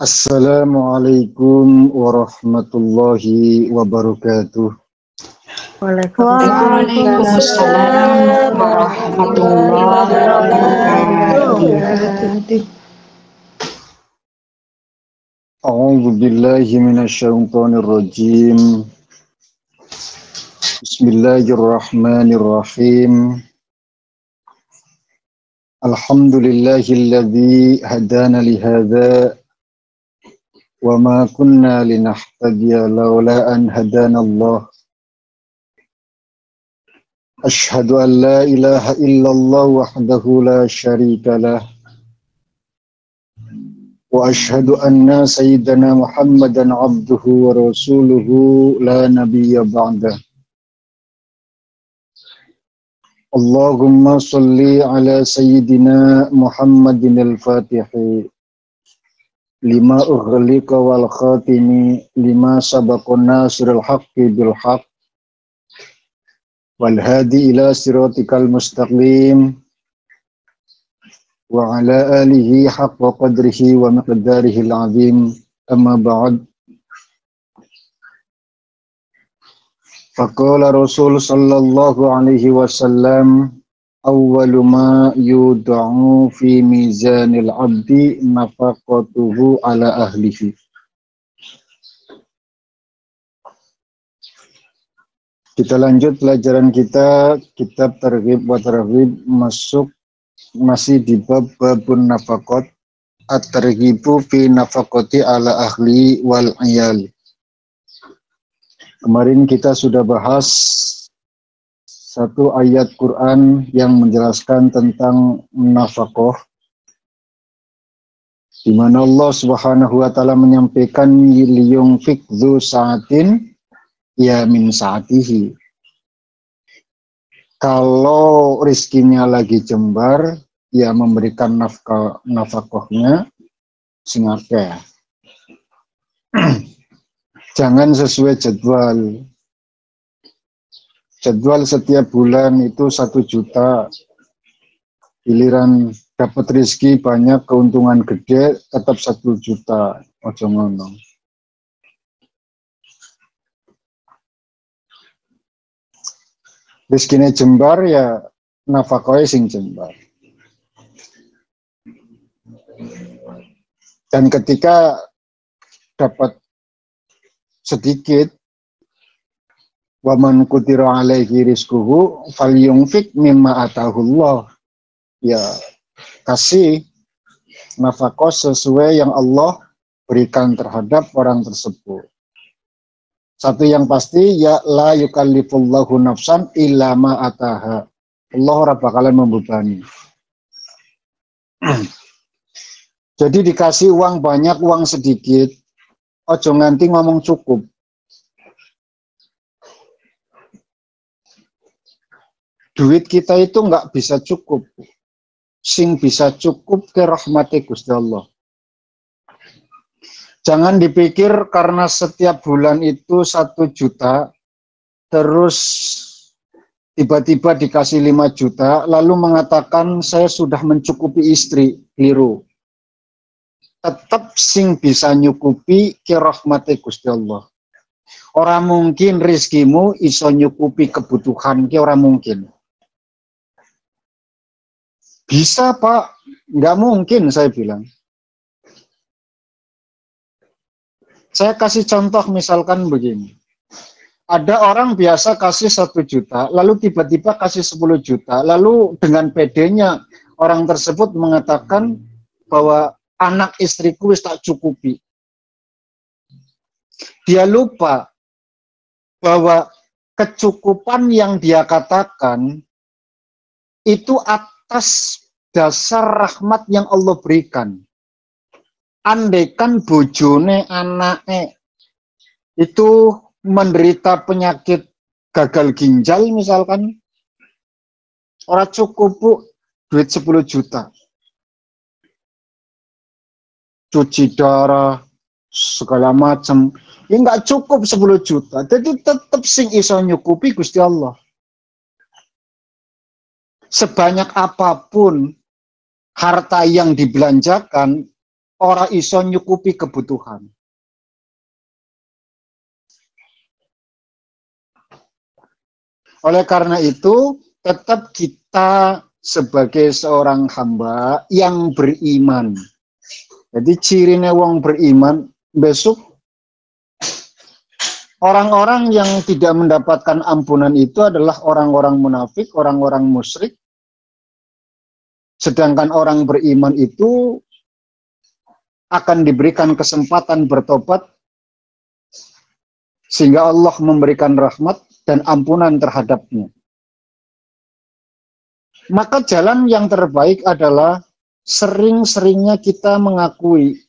Assalamualaikum warahmatullahi wabarakatuh. Waalaikumsalam warahmatullahi wabarakatuh. A'udzu billahi minasyaitonir rajim. Bismillahirrahmanirrahim. Alhamdulillahilladzi hadana li hadza wa ma kunna linahtadiya laula an hadanallah. Asyhadu an la ilaha illallah wahdahu la syarika lah. Wa asyhadu anna sayyidana Muhammadan abduhu wa rasuluhu la nabiyya ba'dah. Allahumma salli ala sayyidina Muhammadin al-Fatihi lima ughliqa wal khatimi lima sabaqun nasirul haqqi bil haqq wal hadi ila siratikal mustaqim wa ala alihi haqqa qadrihi wa miqdarihi al-azim. Amma ba'd. Faqala Rasul sallallahu alaihi wasallam, awwalu ma yud'u fi mizanil abdi nafaqatuhu ala ahlihi. Kita lanjut pelajaran kita, kitab Targhib wa Tarhib, masih di babun nafaqat, at-targhibu fi nafaqati ala ahli wal iyal. Kemarin kita sudah bahas satu ayat Quran yang menjelaskan tentang nafaqah, di mana Allah Subhanahu wa taala menyampaikan liyunfik dzu sa'atin ya min sa'atihi. Kalau rizkinya lagi jembar, ya memberikan nafkahnya sing akeh. Jangan sesuai jadwal. Jadwal setiap bulan itu 1 juta. Giliran dapat rezeki banyak, keuntungan gede, tetap 1 juta. Ojo ngono. Rezekinya jembar, ya nafkahnya sing jembar. Dan ketika dapat sedikit, wa man qudira alaihi rizquhu falyunfik mimma atahullah. Ya, kasih nafkah sesuai yang Allah berikan terhadap orang tersebut. Satu yang pasti, ya la yukallifullahu nafsan illa ma ataha. Allah ora bakalan membebani. Jadi dikasih uang banyak, uang sedikit, ojo nganti ngomong cukup. Duit kita itu nggak bisa cukup. Sing bisa cukup ke rahmati Gusti Allah. Jangan dipikir karena setiap bulan itu 1 juta, terus tiba-tiba dikasih 5 juta, lalu mengatakan saya sudah mencukupi istri. Keliru. Tetap sing bisa nyukupi ke rahmati Gusti Allah. Orang mungkin rizkimu iso nyukupi kebutuhan ke, orang mungkin. Bisa Pak, nggak mungkin saya bilang. Saya kasih contoh misalkan begini. Ada orang biasa kasih 1 juta, lalu tiba-tiba kasih 10 juta, lalu dengan pedenya orang tersebut mengatakan bahwa anak istriku wis tak cukupi. Dia lupa bahwa kecukupan yang dia katakan itu atas dasar rahmat yang Allah berikan. Andaikan bojone anaknya itu menderita penyakit gagal ginjal misalkan, ora cukup Bu, duit 10 juta. Cuci darah, segala macam, ya nggak cukup 10 juta. Jadi tetap sing iso nyukupi Gusti Allah. Sebanyak apapun harta yang dibelanjakan, ora iso nyukupi kebutuhan. Oleh karena itu, tetap kita sebagai seorang hamba yang beriman. Jadi cirinya wong beriman, besok orang-orang yang tidak mendapatkan ampunan itu adalah orang-orang munafik, orang-orang musyrik. Sedangkan orang beriman itu akan diberikan kesempatan bertobat sehingga Allah memberikan rahmat dan ampunan terhadapnya. Maka jalan yang terbaik adalah sering-seringnya kita mengakui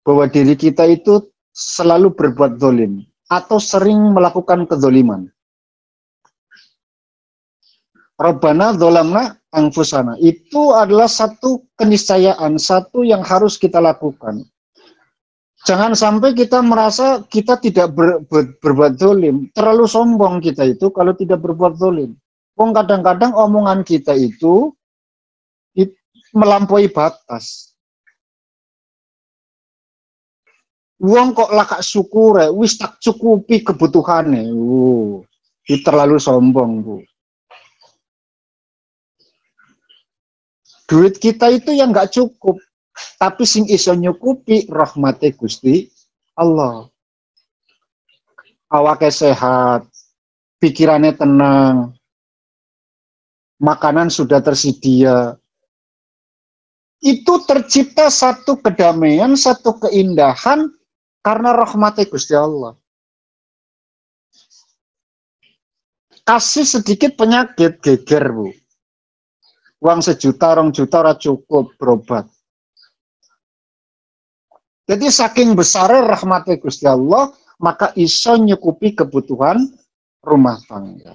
bahwa diri kita itu selalu berbuat zalim atau sering melakukan kezaliman. Rabbana dzalamna anfusana. Itu adalah satu keniscayaan, satu yang harus kita lakukan. Jangan sampai kita merasa kita tidak berbuat zalim. Terlalu sombong kita itu kalau tidak berbuat zalim. Kadang-kadang omongan kita itu melampaui batas. Wong kok lakak syukur, wis tak cukupi kebutuhannya. Itu terlalu sombong, Bu. Duit kita itu yang nggak cukup, tapi sing iso nyukupi rahmate Gusti Allah. Awake sehat, pikirannya tenang, makanan sudah tersedia. Itu tercipta satu kedamaian, satu keindahan karena rahmat Gusti Allah. Kasih sedikit penyakit geger, Bu. Uang 1 juta, 2 juta ora cukup berobat. Jadi saking besar rahmat Gusti Allah, maka iso nyukupi kebutuhan rumah tangga.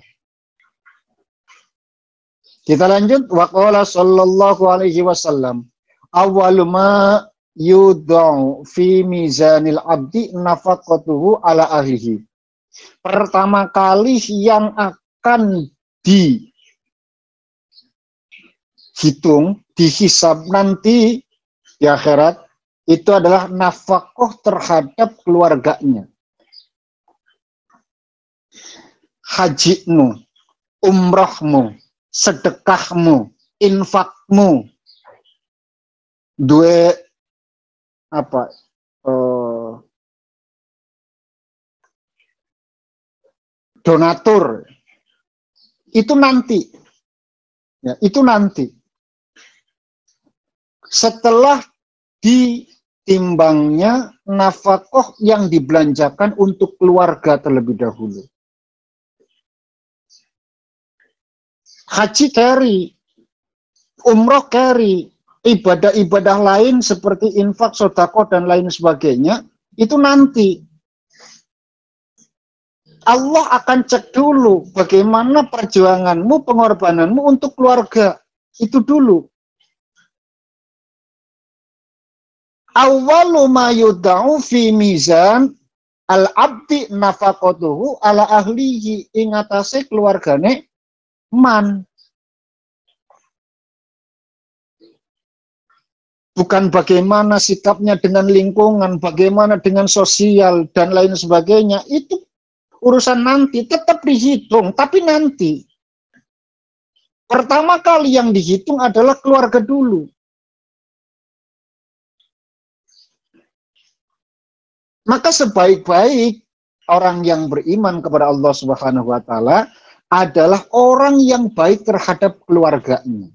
Kita lanjut. Waqala sallallahu alaihi wasallam, awwalu ma yudau fi mizanil abdi nafaqatuhu ala ahlihi. Pertama kali yang akan dihitung, dihisab nanti di akhirat itu adalah nafkah terhadap keluarganya. Hajimu, umrahmu, sedekahmu, infakmu, duwe apa? Donatur. Itu nanti. Ya, itu nanti. Setelah ditimbangnya nafkah yang dibelanjakan untuk keluarga terlebih dahulu. Haji carry, umroh carry, ibadah-ibadah lain seperti infak, sedekah dan lain sebagainya, itu nanti. Allah akan cek dulu bagaimana perjuanganmu, pengorbananmu untuk keluarga. Itu dulu. Awwalu ma yudau fi mizan al-abdi nafaqatuhu ala ahlihi, ing atase keluargane man. Bukan bagaimana sikapnya dengan lingkungan, bagaimana dengan sosial dan lain sebagainya. Itu urusan nanti, tetap dihitung, tapi nanti. Pertama kali yang dihitung adalah keluarga dulu. Maka sebaik-baik orang yang beriman kepada Allah Subhanahu wa taala adalah orang yang baik terhadap keluarganya.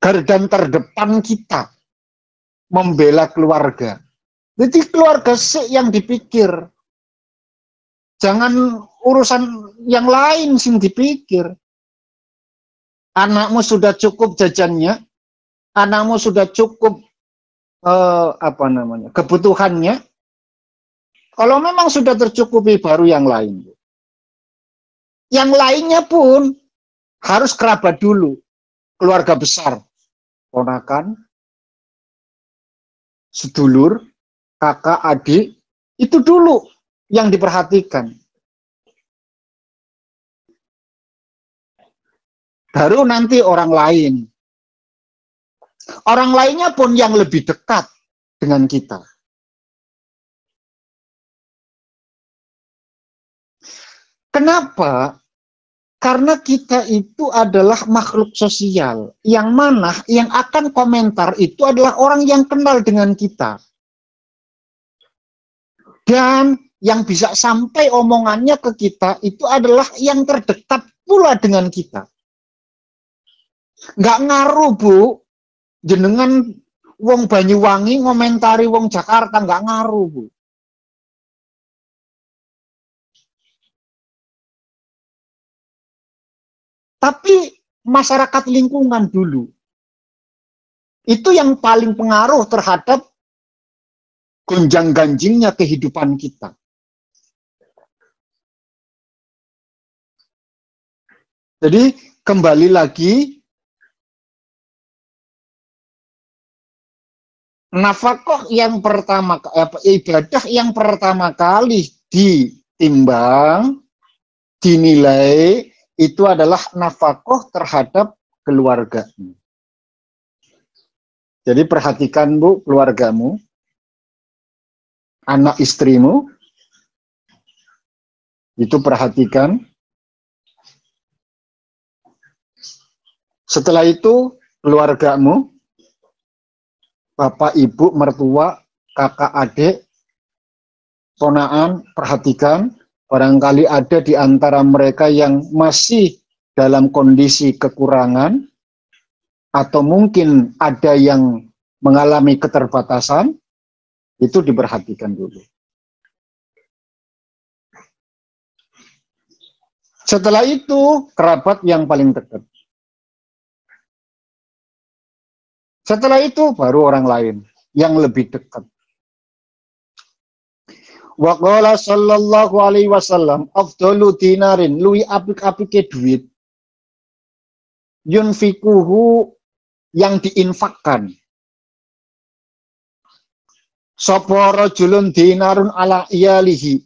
Garda terdepan kita membela keluarga. Jadi keluarga yang dipikir. Jangan urusan yang lain sing dipikir. Anakmu sudah cukup jajannya, anakmu sudah cukup kebutuhannya. Kalau memang sudah tercukupi, baru yang lain. Yang lainnya pun harus kerabat dulu, keluarga besar, ponakan, sedulur, kakak, adik, itu dulu yang diperhatikan. Baru nanti orang lain. Orang lainnya pun yang lebih dekat dengan kita. Kenapa? Karena kita itu adalah makhluk sosial, yang mana yang akan komentar itu adalah orang yang kenal dengan kita. Dan yang bisa sampai omongannya ke kita itu adalah yang terdekat pula dengan kita. Nggak ngaruh, Bu, jenengan wong Banyuwangi ngomentari wong Jakarta, nggak ngaruh, Bu. Tapi masyarakat lingkungan dulu, itu yang paling pengaruh terhadap gonjang-ganjingnya kehidupan kita. Jadi kembali lagi, nafkah yang pertama, ibadah yang pertama kali ditimbang, dinilai, itu adalah nafkah terhadap keluarga. Jadi perhatikan, Bu, keluargamu, anak istrimu, itu perhatikan. Setelah itu keluargamu, bapak, ibu, mertua, kakak, adik, ponaan, perhatikan. Barangkali ada di antara mereka yang masih dalam kondisi kekurangan, atau mungkin ada yang mengalami keterbatasan, itu diperhatikan dulu. Setelah itu, kerabat yang paling dekat. Setelah itu, baru orang lain yang lebih dekat. Wa qala sallallahu alaihi wasallam afdalu dinarin, luwi apik-apike duit, yunfikuhu, yang diinfakkan, sapa rajulun dinarun ala iyalihi,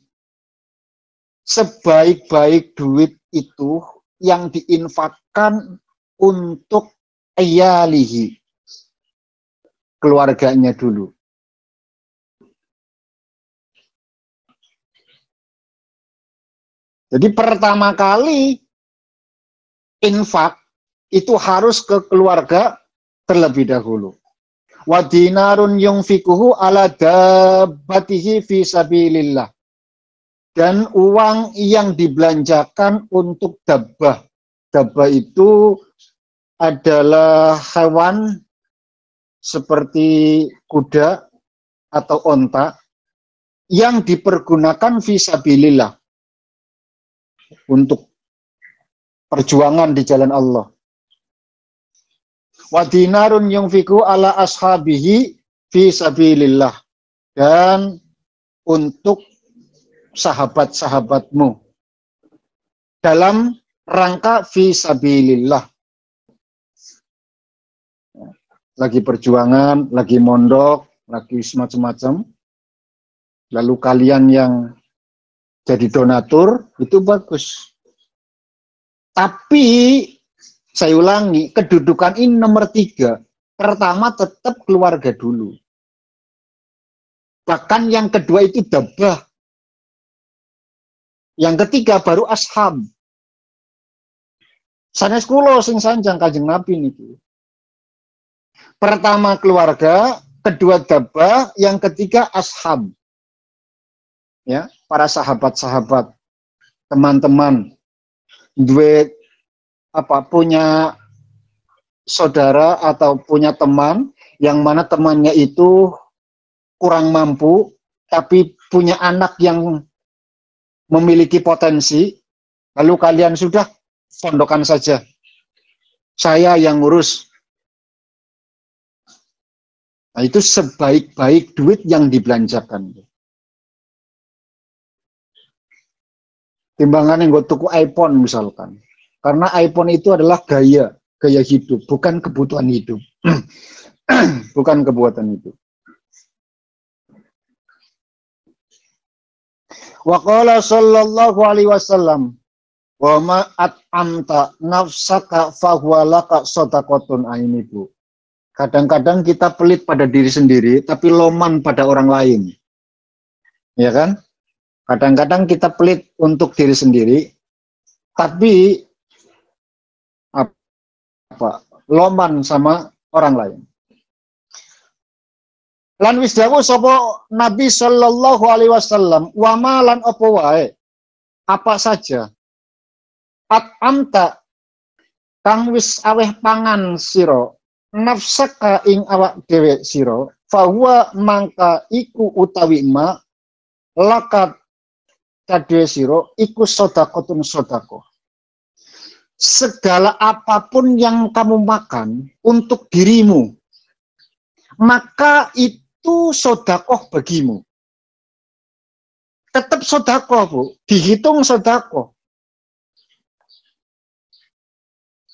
sebaik-baik duit itu yang diinfakkan untuk iyalihi, keluarganya dulu. Jadi pertama kali infak itu harus ke keluarga terlebih dahulu. Wa dinarun yunfikuhu ala dabbatihi fi sabilillah. Dan uang yang dibelanjakan untuk dabbah. Dabbah itu adalah hewan seperti kuda atau onta yang dipergunakan fi sabilillah, untuk perjuangan di jalan Allah. Wa dinarun yunfiku ala ashabihi fi sabilillah, dan untuk sahabat-sahabatmu dalam rangka fi sabilillah. Lagi perjuangan, lagi mondok, lagi semacam-macam. Lalu kalian yang jadi donatur, itu bagus. Tapi, saya ulangi, kedudukan ini nomor 3. Pertama tetap keluarga dulu. Bahkan yang kedua itu dabbah. Yang ketiga baru ashab. Sanes kula sing sanjang Kanjeng Nabi niku. Pertama keluarga, kedua dabbah, yang ketiga ashab. Ya, para sahabat-sahabat, teman-teman, punya saudara atau punya teman yang mana temannya itu kurang mampu, tapi punya anak yang memiliki potensi, lalu kalian sudah pondokan saja, saya yang ngurus. Nah, itu sebaik-baik duit yang dibelanjakan. Timbangan yang gue tuku iPhone misalkan. Karena iPhone itu adalah gaya hidup, bukan kebutuhan hidup. Bukan kebutuhan hidup. Wa qala sallallahu alaihi wasallam, wa ma at'amta nafsaka fahuwa laka shadaqatun, ini Bu. Kadang-kadang kita pelit pada diri sendiri, tapi loman pada orang lain. Ya kan? Kadang-kadang kita pelit untuk diri sendiri, tapi loman sama orang lain. Lan wis dawuh sapa Nabi sallallahu alaihi wasallam, wa ma lan apa wae, apa saja amta kang wis aweh pangan sira nafsaka ing awak dhewe sira fahuwa mangka iku utawi ma lakat kadhe sira iku sedekahun sedekah. Segala apapun yang kamu makan untuk dirimu, maka itu sedekah bagimu. Tetap sedekah, Bu, dihitung sedekah.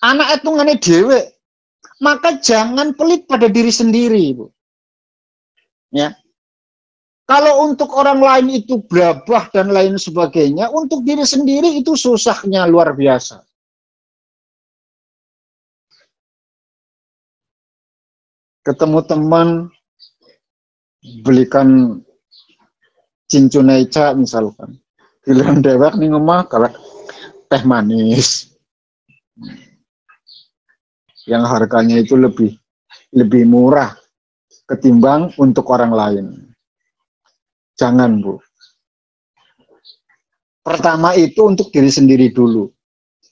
Anak itu ngene dhewe, maka jangan pelit pada diri sendiri, Bu. Ya. Kalau untuk orang lain itu berabah dan lain sebagainya, untuk diri sendiri itu susahnya luar biasa. Ketemu teman, belikan cincin eca misalkan. Giliran dewek nih ngomong kalau teh manis. Yang harganya itu lebih murah ketimbang untuk orang lain. Jangan, Bu. Pertama itu untuk diri sendiri dulu.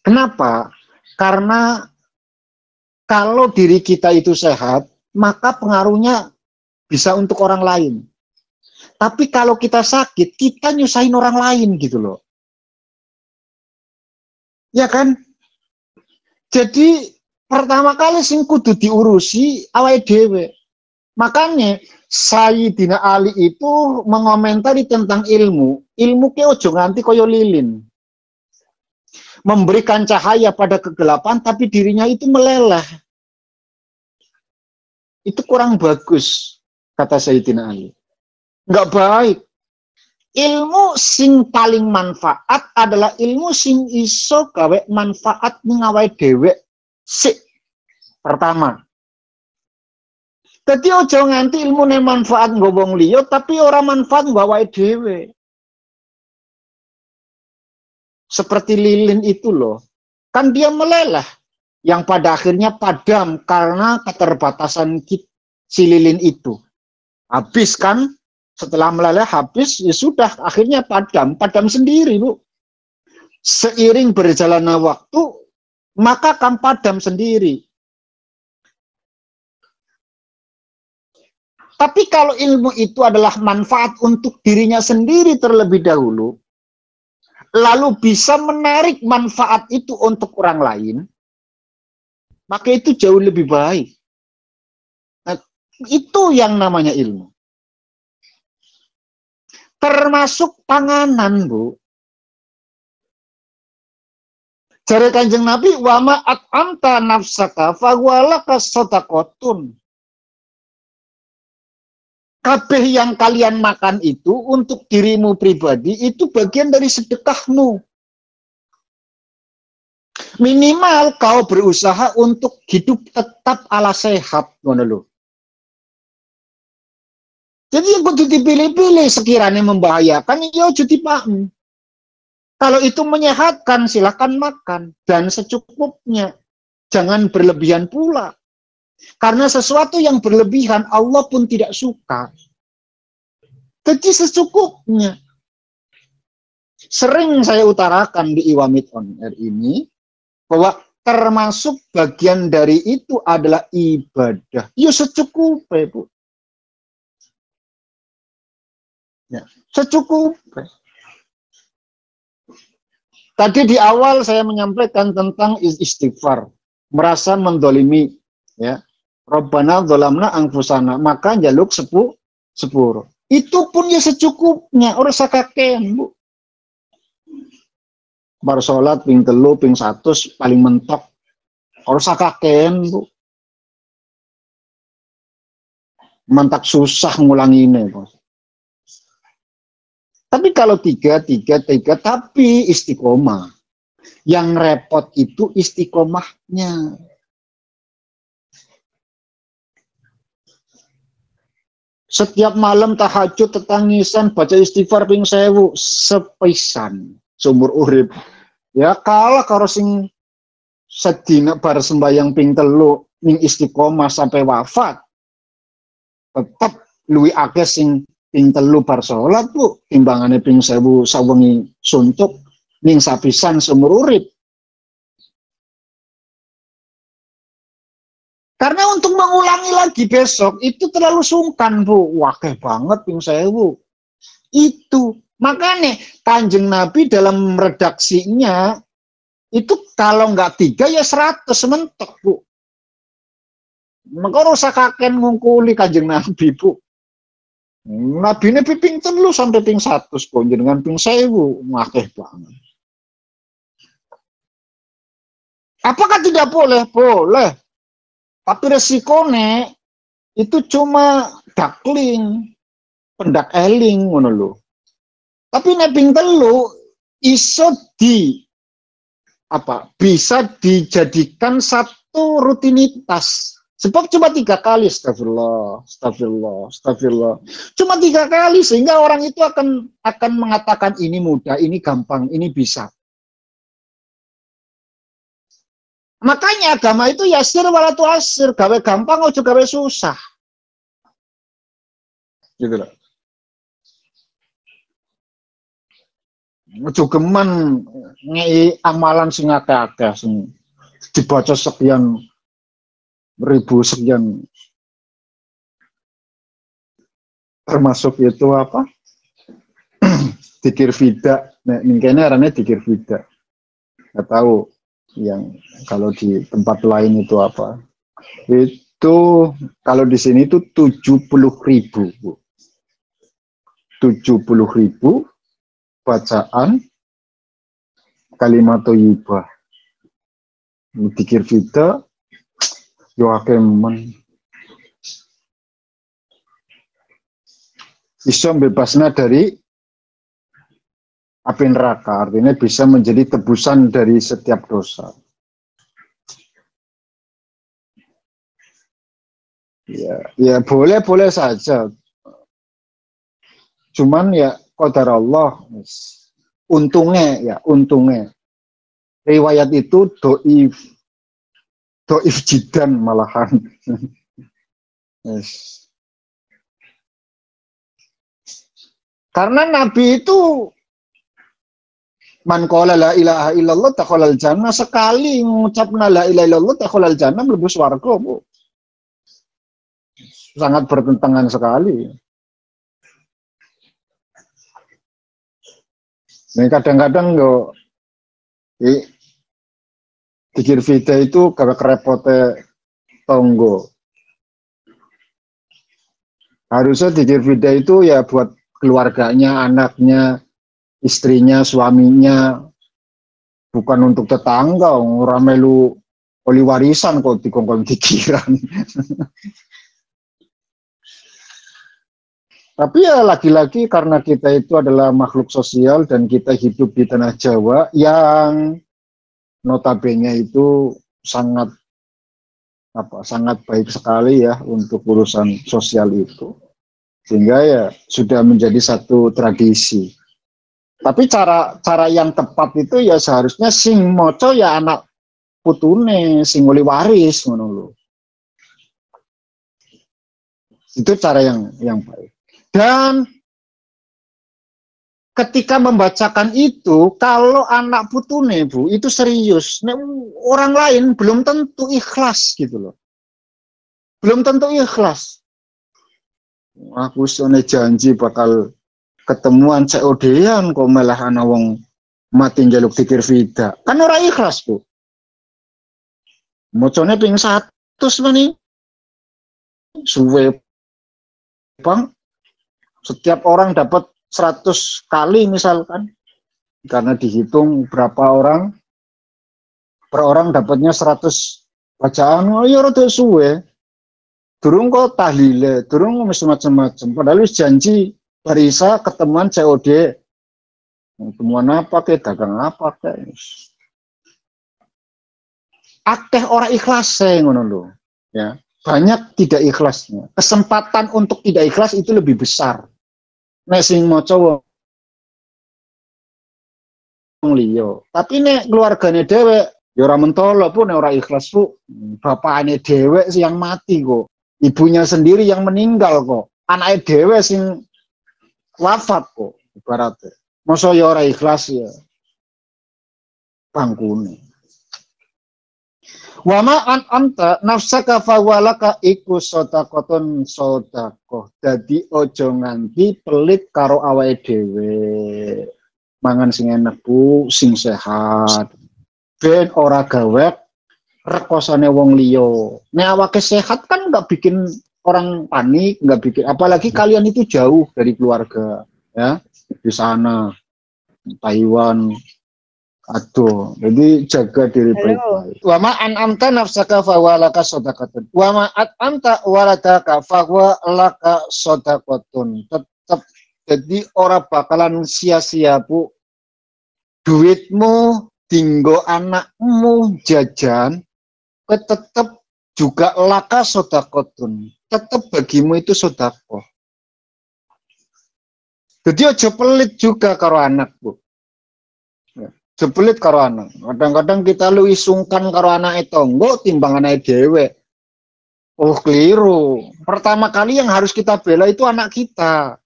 Kenapa? Karena kalau diri kita itu sehat, maka pengaruhnya bisa untuk orang lain. Tapi kalau kita sakit, kita nyusahin orang lain gitu loh. Ya kan? Jadi pertama kali sing kudu diurusi awake dhewe. Makanya Sayyidina Ali itu mengomentari tentang ilmu. Ilmu ke ojo nganti koyo lilin. Memberikan cahaya pada kegelapan tapi dirinya itu meleleh. Itu kurang bagus, kata Sayyidina Ali. Nggak baik. Ilmu sing paling manfaat adalah ilmu sing iso gawe manfaat ning awake dhewe sik pertama. Jadi ojo nganti ilmune manfaat nggo wong liya tapi ora manfaat nggo awake dhewe. Seperti lilin itu loh. Kan dia meleleh yang pada akhirnya padam karena keterbatasan si lilin itu. Habis kan? Setelah meleleh habis, ya sudah, akhirnya padam sendiri, Bu. Seiring berjalannya waktu, maka akan padam sendiri. Tapi kalau ilmu itu adalah manfaat untuk dirinya sendiri terlebih dahulu, lalu bisa menarik manfaat itu untuk orang lain, maka itu jauh lebih baik. Nah, itu yang namanya ilmu. Termasuk panganan, Bu. Jare Kanjeng Nabi, wa ma at'amta nafsaka fahuwalaka shadaqatun. Kabeh yang kalian makan itu untuk dirimu pribadi itu bagian dari sedekahmu. Minimal kau berusaha untuk hidup tetap ala sehat, ngono lho. Jadi yang kudu dipilih-pilih sekiranya membahayakan, ya ojo dipahami. Kalau itu menyehatkan, silakan makan dan secukupnya. Jangan berlebihan pula. Karena sesuatu yang berlebihan Allah pun tidak suka. Jadi secukupnya. Sering saya utarakan di Iwamit On Air ini bahwa termasuk bagian dari itu adalah ibadah. Ya secukupnya, Bu. Ya, secukupnya. Tadi di awal saya menyampaikan tentang istighfar, merasa mendolimi, ya. Rabbana dzolamna anfusana, maka jaluk sepuro. Itu pun ya secukupnya, ora sakakean, Bu. Bar salat ping 3, ping 100 paling mentok. Ora sakakean, Bu. Mantak susah ngulangine, Bos. Tapi kalau tiga, tapi istiqomah. Yang repot itu istiqomahnya. Setiap malam tahajud tetangisan baca istighfar ping 1000 sepisan seumur urip. Ya kalah karo sing sedina bar sembayang ping 3 ning istiqomah sampai wafat. Tetap luwih akeh sing ping 3 bar salat, Bu, timbangane ping 1000 sawengi suntuk ning sapisan seumur urip. Karena untuk mengulangi lagi besok itu terlalu sungkan, Bu. Wakeh banget ping 1000. Itu makanya Kanjeng Nabi dalam redaksinya itu kalau nggak 3 ya 100 sementok, Bu. Maka rusak kaken ngungkuli Kanjeng Nabi, Bu. Nabi ini ping 3 sampai ping 100 kok dengan ping 1000 wakeh banget. Apakah tidak boleh? Boleh. Tapi resikonya itu cuma dakling, pendak eling ngono lho. Tapi nek ping 3 iso bisa dijadikan satu rutinitas. Sebab cuma 3 kali, astagfirullah, astagfirullah, astagfirullah. Cuma 3 kali sehingga orang itu akan mengatakan ini mudah, ini gampang, ini bisa. Makanya agama itu yasir walatu asir, gawe gampang ojo gawe susah. Gitu loh. Ojo geman ngei amalan sing akeh-akeh sing dibaca sekian ribu sekian. Termasuk itu apa? Dikir fida. Nek mungkin arane dikir fida. Enggak tahu yang kalau di tempat lain itu apa. Itu kalau di sini itu 70.000, Bu. 70.000 bacaan kalimat thayyibah. Dikir fida yo akeh men. Bisa bebasnya dari api neraka, artinya bisa menjadi tebusan dari setiap dosa. Ya boleh saja. Cuman ya qadar Allah, untungnya riwayat itu doif jidan malahan. Yes. Karena Nabi itu man qala la ilaha illallah dakhalal jannah, sekali mengucapna la ilaha illallah dakhalal jannah mlebu swarga, Bu. Sangat bertentangan sekali. Nah, kadang-kadang yo dikir fida itu kagak kerepote tonggo. Harusnya dikir fida itu ya buat keluarganya, anaknya, istrinya, suaminya, bukan untuk tetangga. Orang melu oli warisan kok dikongkon dikiran. Tapi ya lagi-lagi karena kita itu adalah makhluk sosial dan kita hidup di tanah Jawa yang notabene itu sangat baik sekali ya untuk urusan sosial itu. Sehingga ya sudah menjadi satu tradisi. Tapi cara yang tepat itu ya seharusnya sing moco ya anak putune, sing uli waris ngono lho. Itu cara yang baik. Dan ketika membacakan itu, kalau anak putune, Bu, itu serius. Nah, orang lain belum tentu ikhlas gitu loh. Belum tentu ikhlas. Aku sone janji bakal ketemuan COD-an kok malah ana wong mati njaluk dikir fida. Kan ora ikhlas, Bu. Mocone ping 100 meni. Suwe Bang. Setiap orang dapat 100 kali misalkan, karena dihitung berapa orang, per orang dapatnya 100 bacaan, oh ya rada suwe. Durung kok tahlile, durung macam-macam. Padahal wis janji barisa ketemuan COD. Ketemuan apa ke, dagang apa ke. Akeh ora ikhlas ngono lho, ya. banyak tidak ikhlasnya. Kesempatan untuk tidak ikhlas itu lebih besar. Nek sing maca wong liya. Tapi nek keluargane dhewek ya ora mentolo pun nek ora ikhlas pu. Bapakane dhewek sing yang mati kok. Ibunya sendiri yang meninggal kok. Anake dhewek sing wafat kok ibaratnya. Masa ya ora ikhlas ya bangkune. Wa ma an anta nafsaka fawalaka iku sedekahun sedekah. Dadi aja nganti pelit karo awake dhewe. Mangan sing enak Bu, sing sehat. Ben ora gawek rekosane wong liya. Nek awake sehat kan nggak bikin orang panik, nggak bikin apalagi kalian itu jauh dari keluarga ya, di sana Taiwan. Aduh, jadi jaga diri baik-baik. Wa ma an amta nafsaka fa walaka sadaqatun. Wa ma at anta waladaka fa laka sadaqatun. Tetap jadi ora bakalan sia-sia Bu. Duitmu tinggo anakmu jajan, tetap juga laka sadaqatun. Tetap bagimu itu sedekah. Jadi aja pelit juga karo anak Bu. Jebelit karo anak. Kadang-kadang kita luwih sungkan karo anak tangga timbang anak dhewe. Oh, keliru. Pertama kali yang harus kita bela itu anak kita.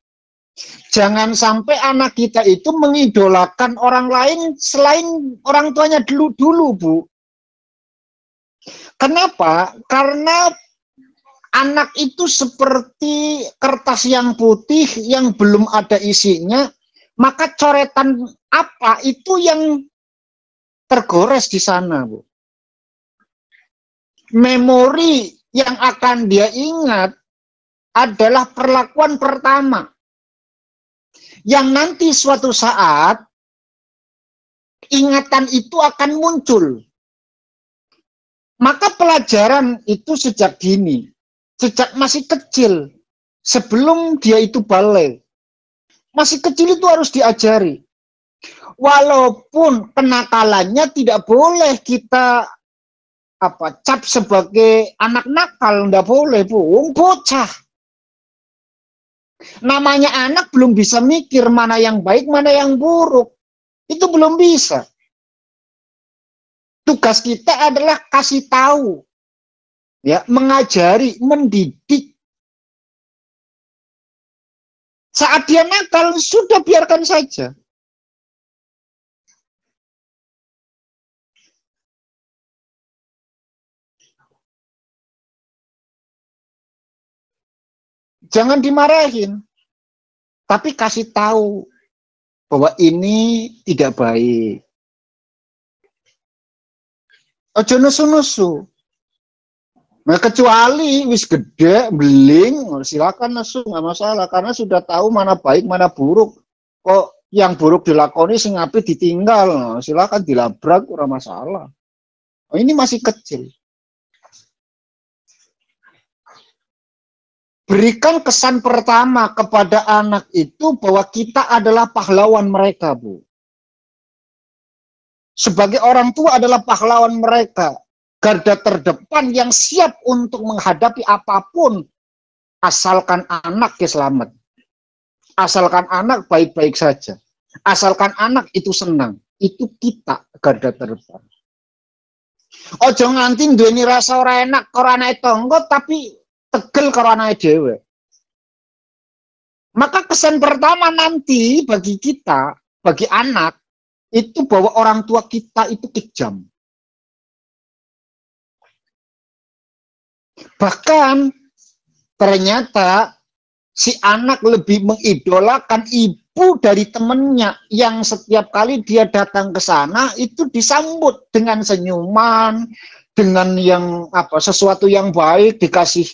Jangan sampai anak kita itu mengidolakan orang lain selain orang tuanya dulu, Bu. Kenapa? Karena anak itu seperti kertas yang putih yang belum ada isinya, maka coretan apa itu yang tergores di sana, Bu. Memori yang akan dia ingat adalah perlakuan pertama. Yang nanti suatu saat ingatan itu akan muncul. Maka pelajaran itu sejak dini, sejak masih kecil, sebelum dia itu balik. Masih kecil itu harus diajari. Walaupun kenakalannya tidak boleh kita cap sebagai anak nakal, nggak boleh Bu, bocah. Namanya anak belum bisa mikir mana yang baik, mana yang buruk. Itu belum bisa. Tugas kita adalah kasih tahu, ya, mengajari, mendidik. Saat dia nakal, sudah biarkan saja. Jangan dimarahin, tapi kasih tahu bahwa ini tidak baik. Ojo nusu-nusu. Nah, kecuali wis gede, beling, silakan nesu, nggak masalah. Karena sudah tahu mana baik, mana buruk. Kok yang buruk dilakoni, sing apik ditinggal, silakan dilabrak, ora masalah. Oh, ini masih kecil. Berikan kesan pertama kepada anak itu bahwa kita adalah pahlawan mereka, Bu. Sebagai orang tua adalah pahlawan mereka. Garda terdepan yang siap untuk menghadapi apapun. Asalkan anak selamat. Asalkan anak baik-baik saja. Asalkan anak itu senang. Itu kita garda terdepan. Ojo nganti duweni rasa ora enak karo anake tangga tapi tegel karo anake dhewe. Maka kesan pertama nanti bagi kita, bagi anak, itu bahwa orang tua kita itu kejam. Bahkan ternyata si anak lebih mengidolakan ibu dari temennya yang setiap kali dia datang ke sana itu disambut dengan senyuman, dengan yang sesuatu yang baik, dikasih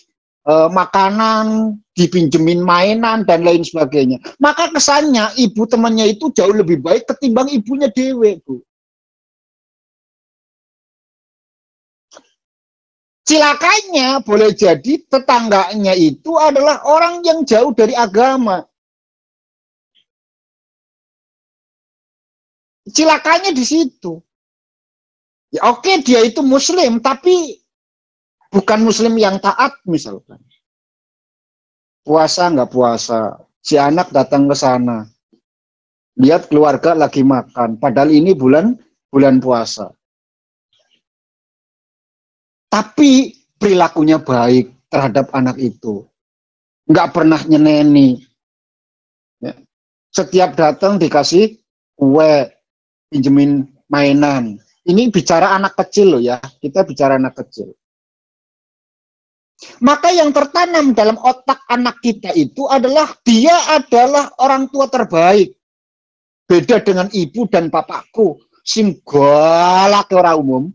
makanan, dipinjemin mainan dan lain sebagainya. Maka kesannya ibu temannya itu jauh lebih baik ketimbang ibunya dewe, Bu. Cilakanya boleh jadi tetangganya itu adalah orang yang jauh dari agama. Cilakanya di situ. Ya oke, dia itu muslim, tapi bukan muslim yang taat misalkan. Puasa nggak puasa, si anak datang ke sana, lihat keluarga lagi makan, padahal ini bulan puasa. Tapi perilakunya baik terhadap anak itu, nggak pernah nyeneni. Ya. Setiap datang dikasih kue, pinjemin mainan. Ini bicara anak kecil loh ya, kita bicara anak kecil. Maka yang tertanam dalam otak anak kita itu adalah dia adalah orang tua terbaik. Beda dengan ibu dan bapakku, sing galak ora umum.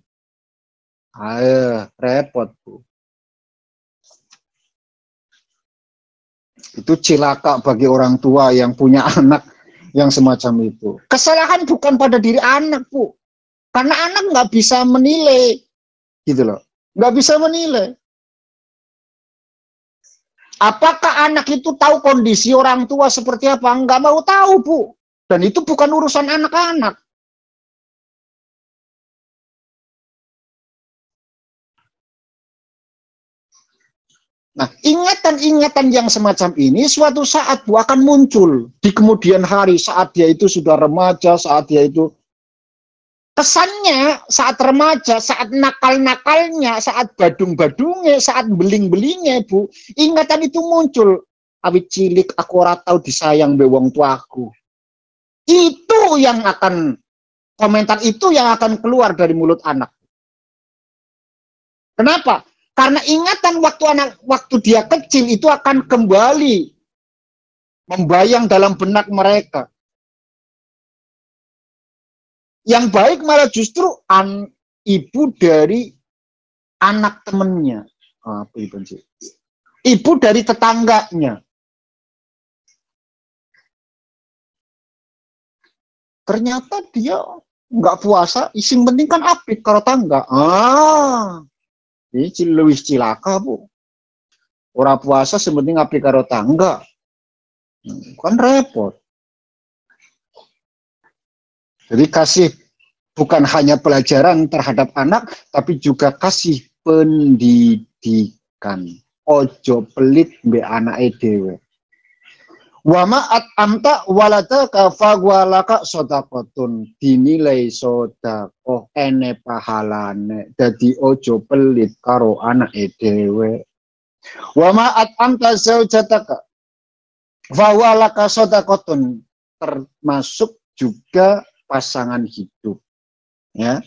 Ayo, repot, Bu. Itu cilaka bagi orang tua yang punya anak yang semacam itu. Kesalahan bukan pada diri anak, Bu. Karena anak nggak bisa menilai. Gitu loh. Nggak bisa menilai. Apakah anak itu tahu kondisi orang tua seperti apa? Nggak mau tahu, Bu. Dan itu bukan urusan anak-anak. Nah, ingatan-ingatan yang semacam ini suatu saat, Bu, akan muncul di kemudian hari saat dia itu sudah remaja, saat dia itu kesannya saat remaja, saat nakal-nakalnya, saat badung-badungnya, saat beling-belingnya, Bu, ingatan itu muncul. Awit cilik aku ora tau disayang be wong tuaku. Itu yang akan, komentar itu yang akan keluar dari mulut anak. Kenapa? Karena ingatan waktu dia kecil itu akan kembali membayang dalam benak mereka. Yang baik malah justru ibu dari anak temennya. Ibu dari tetangganya. Ternyata dia nggak puasa, ising penting kan apik karo tangga. Ini luwih cilaka, Bu. Ora puasa sepenting apik karo tangga. Kan repot. Jadi kasih bukan hanya pelajaran terhadap anak, tapi juga kasih pendidikan. Ojo pelit mbek anake dhewe. Wa ma'at amta waladaka fagwalaka sodakotun, dinilai sodakoh ene pahalane, dadi ojo pelit karo anake dhewe. Wa ma'at amta zaujataka fagwalaka sodakotun, termasuk juga pasangan hidup, ya,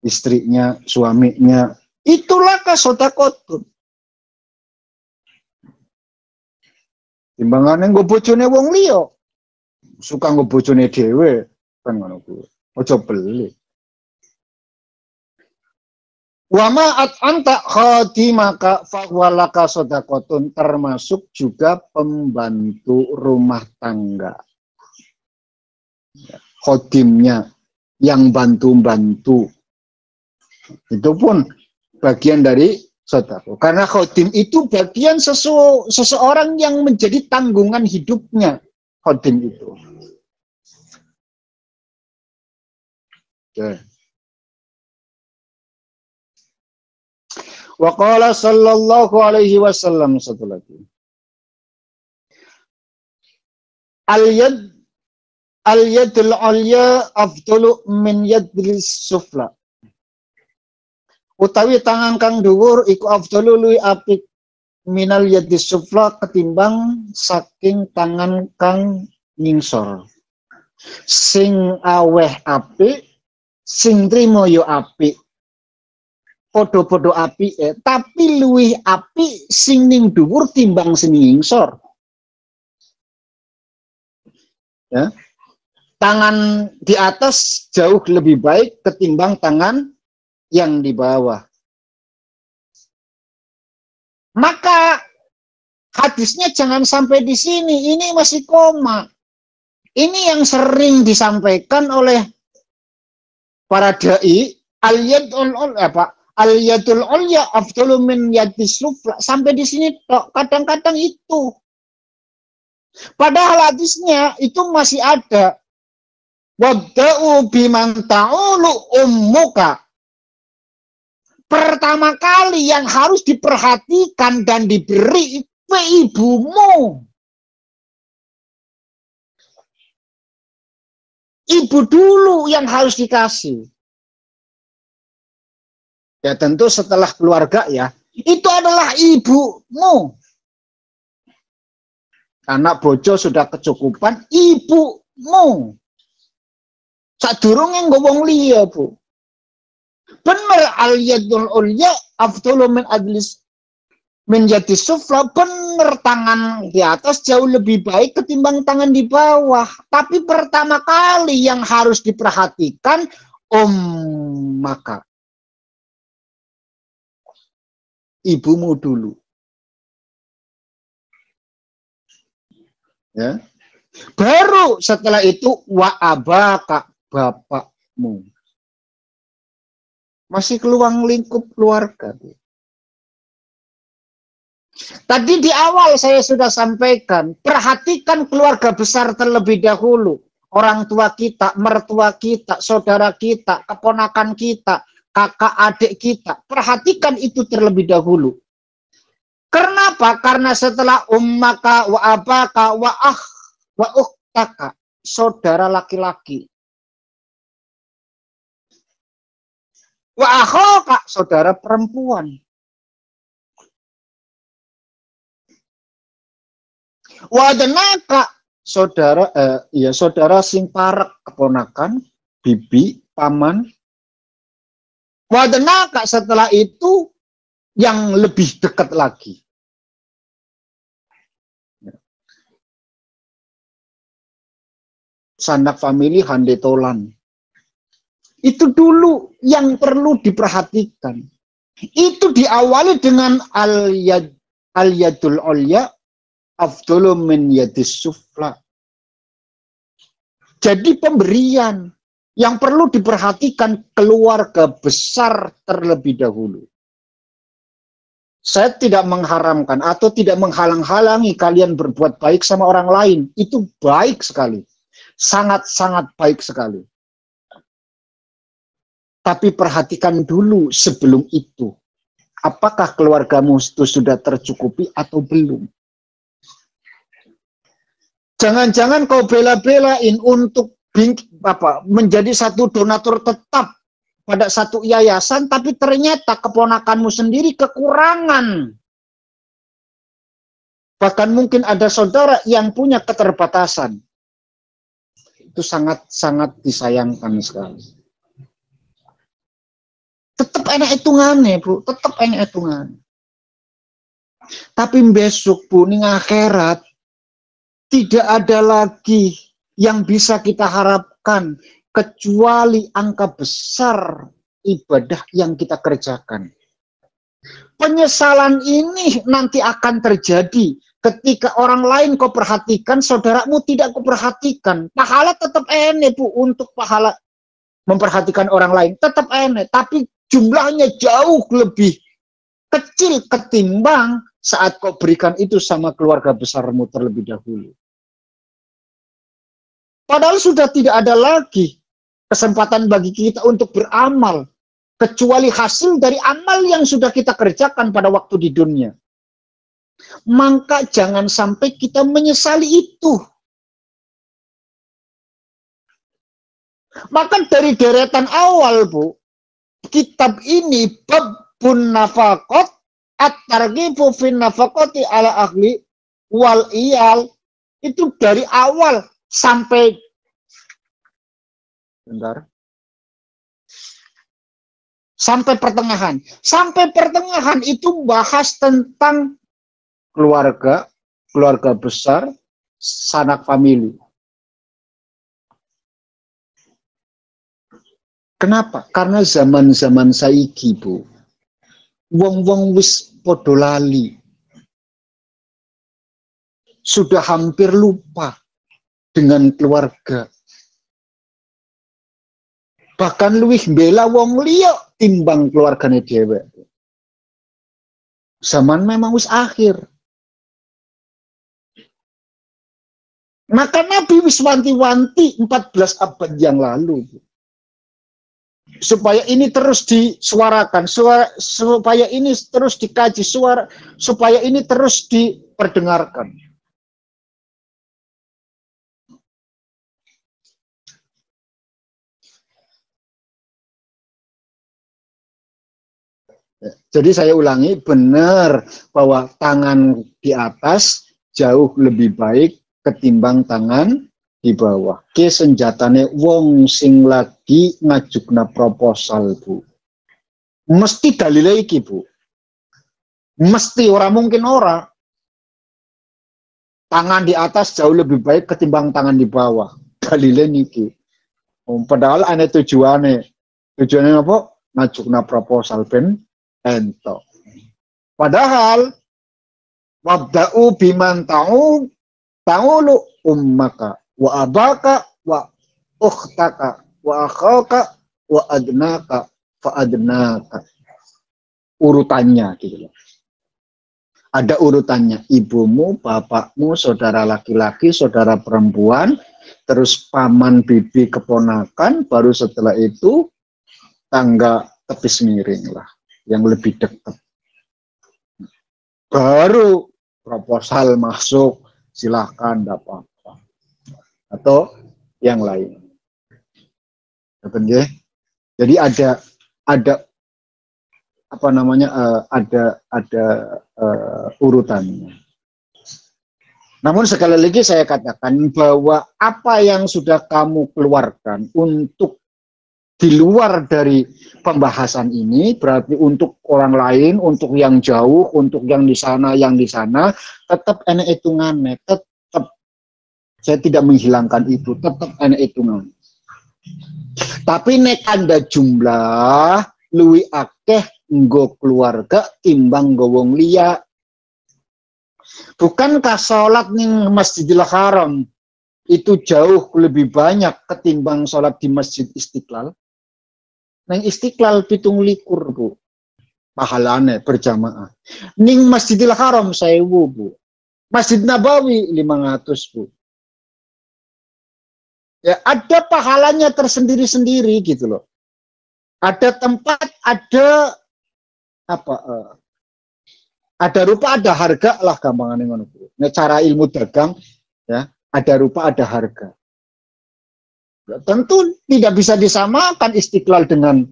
istrinya, suaminya, itulah kasodakotun. Timbangannya nggo bojone wong liya, suka nggo bojone dhewe, kan ngono kuwi. Aja pelit. Wa ma'at anta khadimaka fahwalaka sodakotun, termasuk juga pembantu rumah tangga. Khodimnya, yang bantu-bantu, itu pun bagian dari sedekah. Karena khodim itu bagian seseorang yang menjadi tanggungan hidupnya. Khodim itu. Oke. Wa qala sallallahu alaihi wasallam, satu lagi. Al-yadul ulya afdalu min yadil sufla. Utawi tangan kang dhuwur iku afdalu luwih apik minal yadis sufla ketimbang saking tangan kang ngingsor. Sing aweh apik, sing trimo yo apik. Podo-podo apik, tapi luwih apik sing ning dhuwur timbang sing ngingsor. Ya. Tangan di atas jauh lebih baik ketimbang tangan yang di bawah. Maka hadisnya jangan sampai di sini, ini masih koma. Ini yang sering disampaikan oleh para dai, al-yadul ulya afdalu min yadis sufla. Sampai di sini tok, kadang-kadang itu. Padahal hadisnya itu masih ada. Wabda'u biman ta'ulu ummuka. Pertama kali yang harus diperhatikan dan diberi ke ibumu. Ibu dulu yang harus dikasih. Ya tentu setelah keluarga ya. Itu adalah ibumu. Anak bojo sudah kecukupan, ibumu. Sadurunge nggo wong liya, Bu. Bener al-yadul ulya afdalu min adlis menjadi sufla, bener tangan di atas jauh lebih baik ketimbang tangan di bawah. Tapi pertama kali yang harus diperhatikan maka ibumu dulu. Ya. Baru setelah itu wa abaka, bapakmu. Masih keluang lingkup keluarga. Tadi di awal saya sudah sampaikan, perhatikan keluarga besar terlebih dahulu. Orang tua kita, mertua kita, saudara kita, keponakan kita, kakak adik kita. Perhatikan itu terlebih dahulu. Kenapa? Karena setelah ummaka wa abaka wa ukhtaka, saudara laki-laki. Wa akhaka, saudara perempuan. Wa adanaka, saudara sing parek, keponakan, bibi, paman. Wa adanaka, setelah itu yang lebih dekat lagi. Sanak famili hande tolan. Itu dulu yang perlu diperhatikan. Itu diawali dengan al-yadul ulya afdalu min yadis sufla. Jadi pemberian yang perlu diperhatikan keluarga besar terlebih dahulu. Saya tidak mengharamkan atau tidak menghalang-halangi kalian berbuat baik sama orang lain. Itu baik sekali. Sangat-sangat baik sekali. Tapi perhatikan dulu sebelum itu. Apakah keluargamu itu sudah tercukupi atau belum? Jangan-jangan kau bela-belain untuk menjadi satu donatur tetap pada satu yayasan, tapi ternyata keponakanmu sendiri kekurangan. Bahkan mungkin ada saudara yang punya keterbatasan. Itu sangat-sangat disayangkan sekali. Tetap enak hitungannya, Bu. Tetap enak hitungannya. Tapi besok, Bu, ning akhirat tidak ada lagi yang bisa kita harapkan kecuali angka besar ibadah yang kita kerjakan. Penyesalan ini nanti akan terjadi ketika orang lain kau perhatikan, saudaramu tidak kau perhatikan. Pahala tetap enak, Bu, untuk pahala memperhatikan orang lain. Tetap enak, tapi jumlahnya jauh lebih kecil ketimbang saat kau berikan itu sama keluarga besarmu terlebih dahulu. Padahal sudah tidak ada lagi kesempatan bagi kita untuk beramal, kecuali hasil dari amal yang sudah kita kerjakan pada waktu di dunia. Maka jangan sampai kita menyesali itu. Maka dari deretan awal, Bu, kitab ini babun nafaqat at-targhibu fin nafaqati ala ahli wal iyal, itu dari awal sampai pertengahan. Sampai pertengahan itu bahas tentang keluarga besar, sanak famili. Kenapa? Karena zaman-zaman saiki, Bu, wong-wong wis podo lali. Sudah hampir lupa dengan keluarga. Bahkan luwih mbela wong liya timbang keluargane dhewe. Zaman memang wis akhir. Maka Nabi wis wanti-wanti 14 abad yang lalu. supaya ini terus disuarakan, supaya ini terus dikaji, supaya ini terus diperdengarkan. Jadi saya ulangi, benar bahwa tangan di atas jauh lebih baik ketimbang tangan di bawah. Ki senjatane wong sing lagi ngajukna proposal, Bu. Mesti dalile iki, Bu. Mesti, ora mungkin ora. Tangan di atas jauh lebih baik ketimbang tangan di bawah. Dalile niki. Padahal ane tujuane apa? Ngajukna proposal ben ento. Padahal wabda'u biman ta'ulu ummaka wa abaka wa ukhtaka wa akhaka wa adnaka fa adnaka. Urutannya gitu loh. Ada urutannya, ibumu, bapakmu, saudara laki-laki, saudara perempuan, terus paman, bibi, keponakan, baru setelah itu tangga tepis miring lah, yang lebih dekat. Baru proposal masuk, silahkan, tidak apa-apa. Atau yang lain. Jadi ada apa namanya, ada urutannya. Namun sekali lagi saya katakan bahwa apa yang sudah kamu keluarkan untuk di luar dari pembahasan ini, berarti untuk orang lain, untuk yang jauh, untuk yang di sana, tetap enak hitungannya, tetap saya tidak menghilangkan itu, tetap enak hitungan. Tapi nek anda jumlah luwi akeh nggo keluarga timbang nggo wong liya. Bukankah sholat ning Masjidil Haram itu jauh lebih banyak ketimbang sholat di Masjid Istiqlal? Neng Istiqlal 17, Bu. Pahalane berjamaah. Ning Masjidil Haram 1000, Bu. Masjid Nabawi 500, Bu. Ya, ada pahalanya tersendiri-sendiri gitu loh. Ada tempat, ada apa? Ada rupa, ada harga lah gampangannya ngono, Bu. Nah, cara ilmu dagang ya, ada rupa, ada harga. Ya, tentu tidak bisa disamakan Istiqlal dengan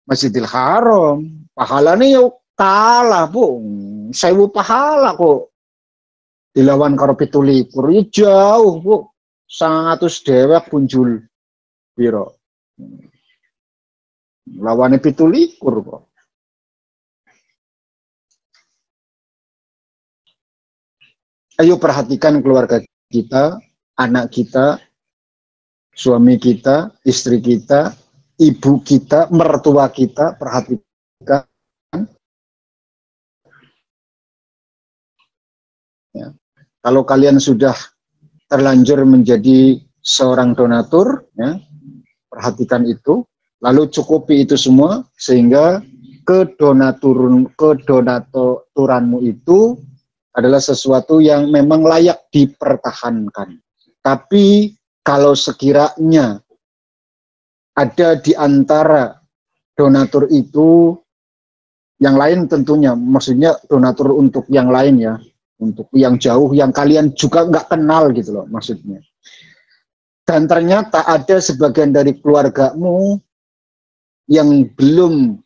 Masjidil Haram. Pahalanya yuk kalah, Bu. 1000 pahala kok. Dilawan karo 17 ya jauh, Bu. 100 dewek punjul piro. Lawane 17 kok. Ayo perhatikan keluarga kita, anak kita, suami kita, istri kita, ibu kita, mertua kita, perhatikan. Ya. Kalau kalian sudah terlanjur menjadi seorang donatur, ya, perhatikan itu, lalu cukupi itu semua, sehingga kedonaturanmu itu adalah sesuatu yang memang layak dipertahankan. Tapi kalau sekiranya ada di antara donatur itu yang lain, tentunya maksudnya donatur untuk yang lain ya, untuk yang jauh, yang kalian juga nggak kenal gitu loh maksudnya. Dan ternyata ada sebagian dari keluargamu yang belum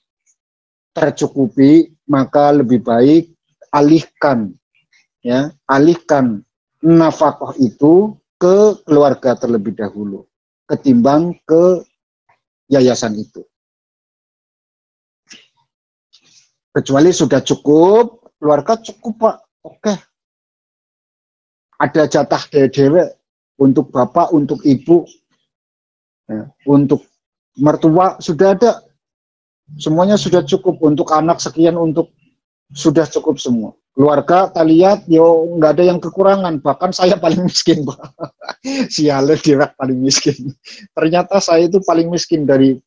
tercukupi, maka lebih baik alihkan nafkah itu ke keluarga terlebih dahulu ketimbang ke yayasan itu. Kecuali sudah cukup, keluarga cukup, Pak. Oke. Ada jatah dewe untuk bapak, untuk ibu, ya, untuk mertua sudah ada. Semuanya sudah cukup, untuk anak sekian, untuk sudah cukup semua. Keluarga tak lihat, yo nggak ada yang kekurangan. Bahkan saya paling miskin, Pak. Siale direk paling miskin. Ternyata saya itu paling miskin dari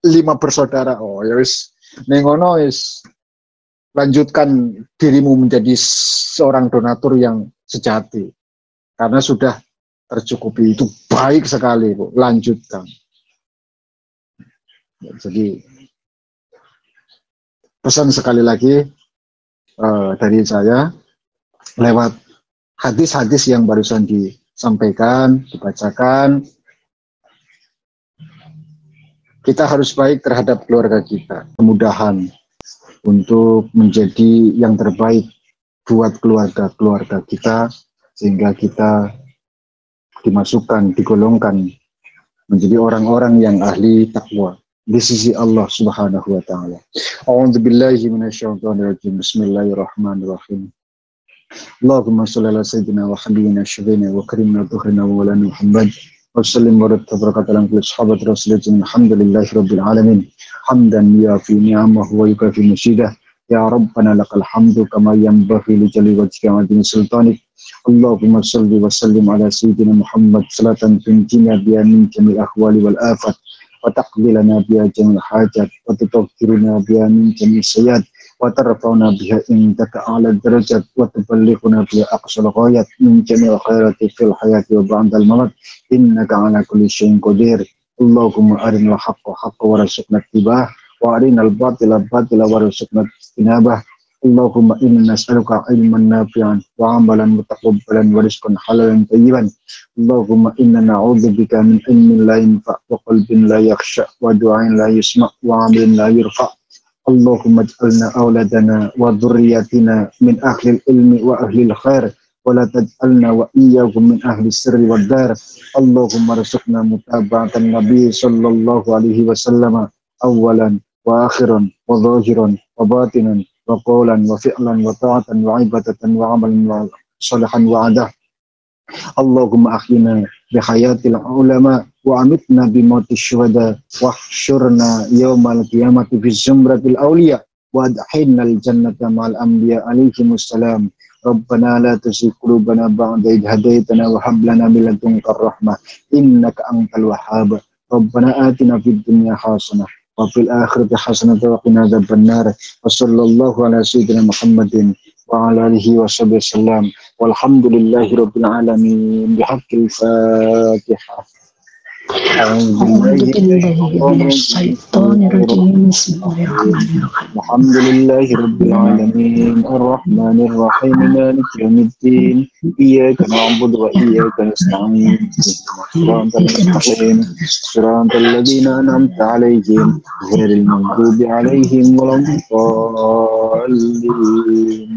5 bersaudara. Oh ya wis, nengono wis, lanjutkan dirimu menjadi seorang donatur yang sejati. Karena sudah tercukupi, itu Baik sekali, Bu. Lanjutkan. Jadi pesan sekali lagi dari saya lewat hadis-hadis yang barusan disampaikan, dibacakan, kita harus baik terhadap keluarga kita. Kemudahan untuk menjadi yang terbaik buat keluarga-keluarga kita, sehingga kita dimasukkan, digolongkan menjadi orang-orang yang ahli takwa di sisi Allah Subhanahu wa taala. A'udzubillahi minasyaitonir rajim. Bismillahirrahmanirrahim. Allahumma shalli ala sayyidina wa habibina syafiina wa karimna tuhrina wa lana Muhammad wa sallim wa tabaraka ala kulli sahabat rasulillah. Alhamdulillahi rabbil alamin. Hamdan yafi ni'amahu wa yukafi musidah. Ya Rabbana lakal hamdu kama yanbaghi li jalali wajhika wa azimi sultanik. Allahumma salli wa sallim ala sayyidina Muhammad salatan tunjina biha min jamil ahwali wal afat wa taqbilana biha jamil hajat wa tutahhiruna biha min jamil sayyat wa tarfa'una biha indaka a'la darajat wa tuballighuna biha aqsal ghayat min jamil khairati fil hayati wa ba'dal mamat innaka ala kulli syai'in qadir. Allahumma arinal haqqa haqqa warzuqna ittiba'ah wa arinal batila batila warzuqna ijtinabah. Allahumma inna nas'aluka ilman nafi'an wa amalan mutaqabbalan wa rizqan halalan tayyiban. Allahumma inna na'udzubika min ilmin la yanfa' wa qalbin la yakhsha wa du'ain la yusma' wa 'amalin la yurfa'. Allahumma ij'alna awladana wa dhurriyyatina min ahli ilmi wa ahli khair wa la taj'alna wa iyyahum min ahli sirri wad dar. Allahumma rzuqna mutaba'atan nabi sallallahu alaihi wasallam awwalan wa akhiran wa zahiran wa batinan wa qawlan wa fi'lan wa ta'atan wa ibadatan wa amalan wa salihan wa adah. Allahumma ahyina bi hayatil ulama wa amitna bi mautis syuhada wa hsyurna yaumal qiyamati fi zumratil awliya wa adkhilna al jannata ma'al anbiya alaihimus salam. Rabbana la tuzigh qulubana ba'da idh hadaytana wa hab lana min ladunka rahmah innaka antal wahhab. Rabbana atina fid dunya hasanah wa fil akhirati hasanah wa qina adzabannar. Wa sallallahu ala sayyidina Muhammadin wa ala alihi wa sahbihi wasallam. Walhamdulillahi rabbil alamin. Bihaqqil Fatihah. Alhamdulillahi rabbil alamin. Arrahmanir rahim. Maliki yaumiddin. Iyyaka na'budu wa iyyaka nasta'in. Shiratal ladzina an'amta 'alaihim ghairil maghdubi 'alaihim waladdallin.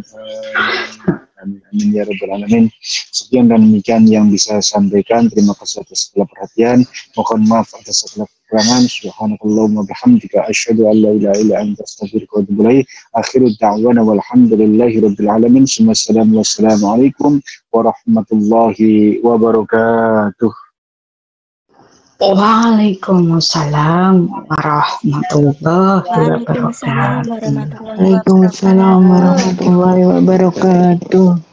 Amin ya rabbal alamin. Sekian dan demikian yang bisa saya sampaikan. Terima kasih atas segala perhatian. Mohon maaf atas segala kekurangan. Subhanakallahumma bihamdika asyhadu an la ilaha illa anta astaghfiruka wa atubu ilaik. Akhiru da'wana walhamdulillahi rabbil alamin. Wassalamualaikum warahmatullahi wabarakatuh. Waalaikumsalam warahmatullahi wabarakatuh. Waalaikumsalam warahmatullahi wabarakatuh.